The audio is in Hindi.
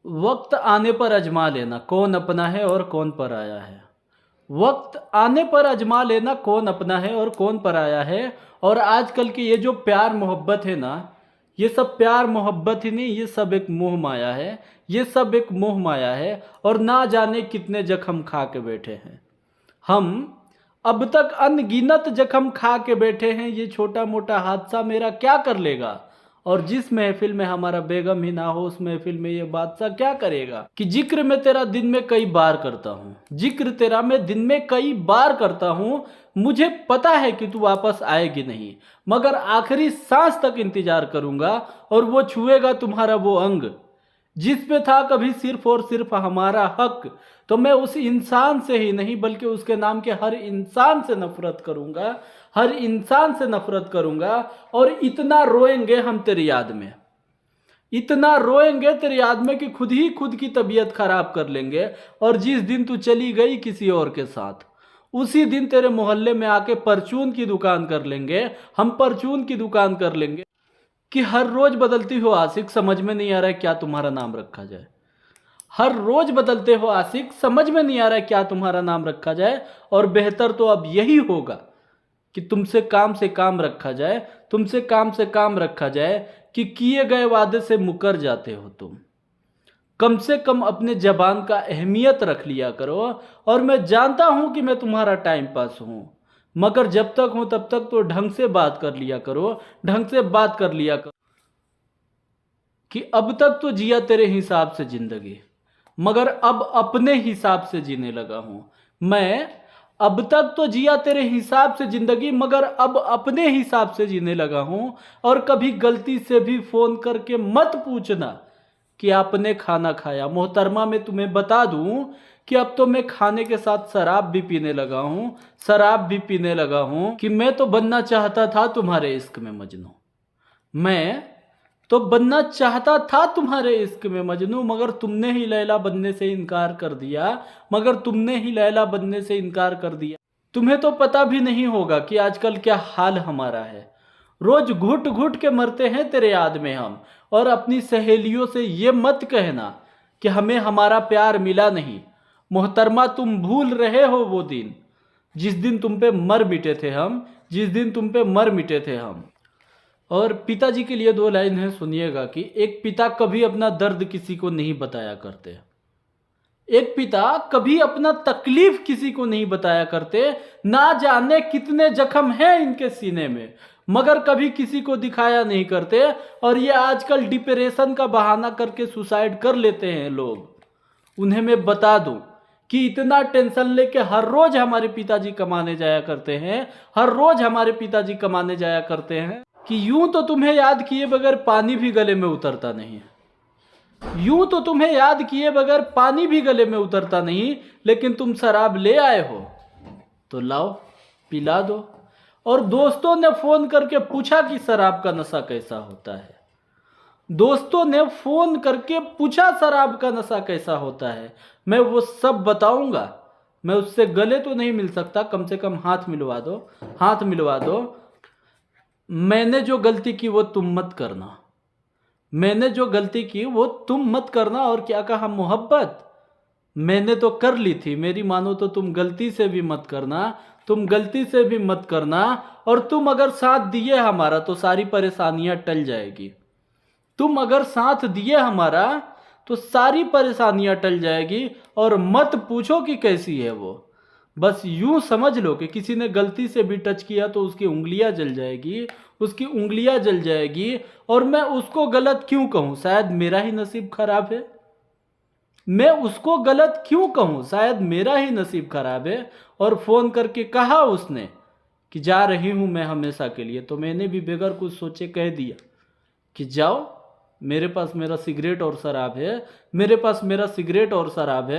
वक्त आने पर अजमा लेना कौन अपना है और कौन पराया है। वक्त आने पर अजमा लेना कौन अपना है और कौन पराया है। और आजकल की ये जो प्यार मोहब्बत है ना, ये सब प्यार मोहब्बत ही नहीं, ये सब एक मोह माया है। ये सब एक मोह माया है और ना जाने कितने जख्म खा के बैठे हैं हम। अब तक अनगिनत जख्म खा के बैठे हैं, ये छोटा मोटा हादसा मेरा क्या कर लेगा। और जिस महफिल में हमारा बेगम ही ना हो, उस महफिल में ये बादशाह क्या करेगा। कि जिक्र मैं तेरा दिन में कई बार करता हूँ, जिक्र तेरा मैं दिन में कई बार करता हूँ। मुझे पता है कि तू वापस आएगी नहीं, मगर आखिरी सांस तक इंतजार करूंगा। और वो छुएगा तुम्हारा वो अंग जिस पे था कभी सिर्फ और सिर्फ हमारा हक। तो मैं उस इंसान से ही नहीं बल्कि उसके नाम के हर इंसान से नफरत करूंगा, हर इंसान से नफरत करूंगा। और इतना रोएंगे हम तेरी याद में, इतना रोएंगे तेरी याद में कि खुद ही खुद की तबीयत खराब कर लेंगे। और जिस दिन तू चली गई किसी और के साथ, उसी दिन तेरे मोहल्ले में आके परचून की दुकान कर लेंगे, हम परचून की दुकान कर लेंगे। कि हर रोज बदलती हो आशिक, समझ में नहीं आ रहा है क्या तुम्हारा नाम रखा जाए। हर रोज बदलते हो आशिक, समझ में नहीं आ रहा है क्या तुम्हारा नाम रखा जाए। और बेहतर तो अब यही होगा कि तुमसे काम से काम रखा जाए, तुमसे काम से काम रखा जाए। कि किए गए वादे से मुकर जाते हो तुम, कम से कम अपने जबान का अहमियत रख लिया करो। और मैं जानता हूं कि मैं तुम्हारा टाइम पास हूं, मगर जब तक हूं तब तक तो ढंग से बात कर लिया करो, ढंग से बात कर लिया करो। कि अब तक तो जिया तेरे हिसाब से जिंदगी, मगर अब अपने हिसाब से जीने लगा हूं मैं। अब तक तो जिया तेरे हिसाब से जिंदगी, मगर अब अपने हिसाब से जीने लगा हूं। और कभी गलती से भी फोन करके मत पूछना कि आपने खाना खाया। मोहतरमा मैं तुम्हें बता दूं कि अब तो मैं खाने के साथ शराब भी पीने लगा हूं, शराब भी पीने लगा हूं। कि मैं तो बनना चाहता था तुम्हारे इश्क में मजनू, मैं तो बनना चाहता था तुम्हारे इश्क में मजनू। मगर तुमने ही लैला बनने से इनकार कर दिया, मगर तुमने ही लैला बनने से इनकार कर दिया। तुम्हें तो पता भी नहीं होगा कि आजकल क्या हाल हमारा है। रोज घुट घुट के मरते हैं तेरे याद में हम। और अपनी सहेलियों से ये मत कहना कि हमें हमारा प्यार मिला नहीं। मोहतरमा तुम भूल रहे हो वो दिन, जिस दिन तुम पे मर मिटे थे हम, जिस दिन तुम पे मर मिटे थे हम। और पिताजी के लिए दो लाइन है, सुनिएगा। कि एक पिता कभी अपना दर्द किसी को नहीं बताया करते, एक पिता कभी अपना तकलीफ किसी को नहीं बताया करते। ना जाने कितने जख्म हैं इनके सीने में, मगर कभी किसी को दिखाया नहीं करते। और ये आजकल डिप्रेशन का बहाना करके सुसाइड कर लेते हैं लोग। उन्हें मैं बता दूं कि इतना टेंशन लेके हर रोज हमारे पिताजी कमाने जाया करते हैं, हर रोज हमारे पिताजी कमाने जाया करते हैं। कि यूं तो तुम्हें याद किए बगैर पानी भी गले में उतरता नहीं, यूं तो तुम्हें याद किए बगैर पानी भी गले में उतरता नहीं। लेकिन तुम शराब ले आए हो तो लाओ पिला दो। और दोस्तों ने फोन करके पूछा कि शराब का नशा कैसा होता है, दोस्तों ने फोन करके पूछा शराब का नशा कैसा होता है। मैं वो सब बताऊंगा। मैं उससे गले तो नहीं मिल सकता, कम से कम हाथ मिलवा दो, हाथ मिलवा दो। मैंने जो गलती की वो तुम मत करना, मैंने जो गलती की वो तुम मत करना। और क्या कहा, मोहब्बत मैंने तो कर ली थी, मेरी मानो तो तुम गलती से भी मत करना, तुम गलती से भी मत करना। और तुम अगर साथ दिए हमारा तो सारी परेशानियां टल जाएगी, तुम अगर साथ दिए हमारा तो सारी परेशानियां टल जाएगी। और मत पूछो कि कैसी है वो, बस यूं समझ लो कि किसी ने गलती से भी टच किया तो उसकी उंगलियां जल जाएगी, उसकी उंगलियां जल जाएगी। और मैं उसको गलत क्यों कहूं, शायद मेरा ही नसीब खराब है। मैं उसको गलत क्यों कहूं, शायद मेरा ही नसीब खराब है। और फोन करके कहा उसने कि जा रही हूं मैं हमेशा के लिए, तो मैंने भी बगैर कुछ सोचे कह दिया कि जाओ, मेरे पास मेरा सिगरेट और शराब है, मेरे पास मेरा सिगरेट और शराब है।